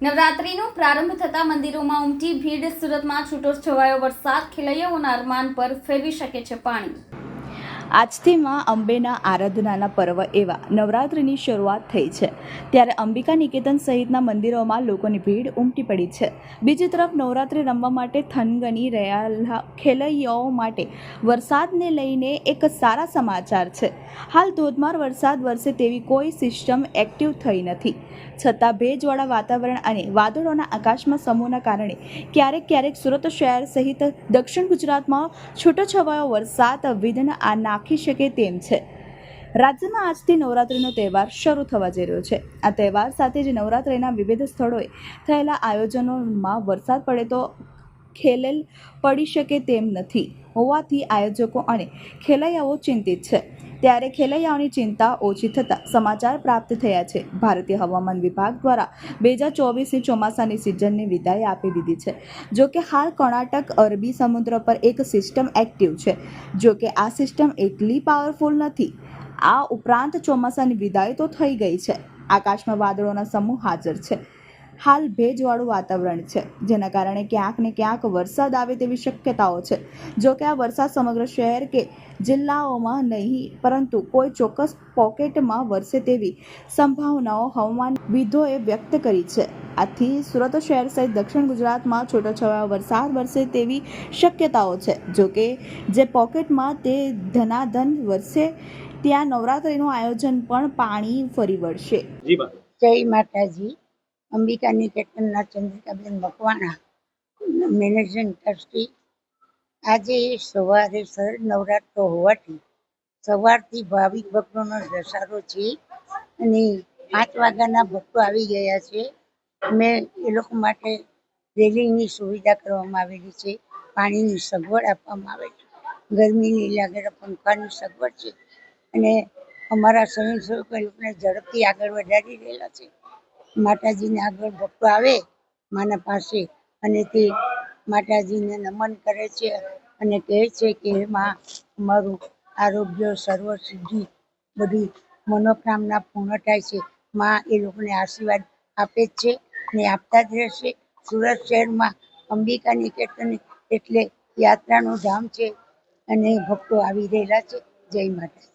નવરાત્રીનો પ્રારંભ થતાં મંદિરોમાં ઉમટી ભીડ. સુરતમાં છૂટોછવાયો વરસાદ ખેલૈયાઓના અરમાન પર ફેરવી શકે છે પાણી. આજથી માં અંબેના આરાધનાના પર્વ એવા નવરાત્રિની શરૂઆત થઈ છે, ત્યારે અંબિકા નિકેતન સહિતના મંદિરોમાં લોકોની ભીડ ઉમટી પડી છે. બીજી તરફ નવરાત્રિ રમવા માટે થનગની રહેલા ખેલૈયાઓ માટે વરસાદને લઈને એક સારા સમાચાર છે. હાલ ધોધમાર વરસાદ વરસે તેવી કોઈ સિસ્ટમ એક્ટિવ થઈ નથી, છતાં ભેજવાળા વાતાવરણ અને વાદળોના આકાશમાં સમૂહના કારણે ક્યારેક સુરત શહેર સહિત દક્ષિણ ગુજરાતમાં છૂટોછવાયો વરસાદ વિઘ્ન નાખી શકે તેમ છે. રાજ્યમાં આજથી નવરાત્રિનો તહેવાર શરૂ થવા જઈ રહ્યો છે. આ તહેવાર સાથે જ નવરાત્રિના વિવિધ સ્થળોએ થયેલા આયોજનોમાં વરસાદ પડે તો ખેલેલ પડી શકે તેમ નથી હોવાથી આયોજકો અને ખેલૈયાઓ ચિંતિત છે. ત્યારે ખેલૈયાઓની ચિંતા ઓછી થતાં સમાચાર પ્રાપ્ત થયા છે. ભારતીય હવામાન વિભાગ દ્વારા 2024ની ચોમાસાની સિઝનને વિદાય આપી દીધી છે. જોકે હાલ કર્ણાટક અરબી સમુદ્ર પર એક સિસ્ટમ એક્ટિવ છે. જોકે આ સિસ્ટમ એટલી પાવરફુલ નથી. આ ઉપરાંત ચોમાસાની વિદાય તો થઈ ગઈ છે. આકાશમાં વાદળોના સમૂહ હાજર છે. હાલ ભેજવાળું વાતાવરણ છે, જેના કારણે ક્યાંક ને ક્યાંક વરસાદ આવે તેવી શક્યતાઓ છે. જોકે આ વરસાદ સમગ્ર શહેર કે જિલ્લાઓમાં નહીં, પરંતુ કોઈ ચોક્કસ પોકેટમાં વરસે તેવી સંભાવનાઓ હવામાનવિદોએ વ્યક્ત કરી છે. આથી સુરત શહેર સહિત દક્ષિણ ગુજરાતમાં છૂટોછવાયો વરસાદ વરસે તેવી શક્યતાઓ છે. જોકે જે પોકેટમાં તે ધનાધન વરસે ત્યાં નવરાત્રિનું આયોજન પણ પાણી ફરી વળશે. જય માતાજી. અંબિકા નિકેતનના ચંદ્રિકાબેન મકવાણા, મેનેજિંગ ટ્રસ્ટી. આજે સવારે શરદ નવરાત્ર હોવાથી સવારથી ભાવિક ભક્તોનો ધસારો છે અને 5 વાગ્યાના ભક્તો આવી ગયા છે. અમે એ લોકો માટે રેલિંગની સુવિધા કરવામાં આવેલી છે, પાણીની સગવડ આપવામાં આવે છે, ગરમીની લાગે પંખાની સગવડ છે અને અમારા સ્વયંસેવકો એ લોકોને ઝડપથી આગળ વધારી રહેલા છે. માતાજીને આગળ ભક્તો આવે માના પાસે અને તે માતાજીને નમન કરે છે અને કહે છે કે માં અમારું આરોગ્ય સર્વ સિદ્ધિ બધી મનોકામના પૂર્ણ થાય છે. માં એ લોકોને આશીર્વાદ આપે જ છે અને આપતા જ રહેશે. સુરત શહેરમાં અંબિકા નિકેતન એટલે યાત્રાનું ધામ છે અને ભક્તો આવી રહેલા છે. જય માતા.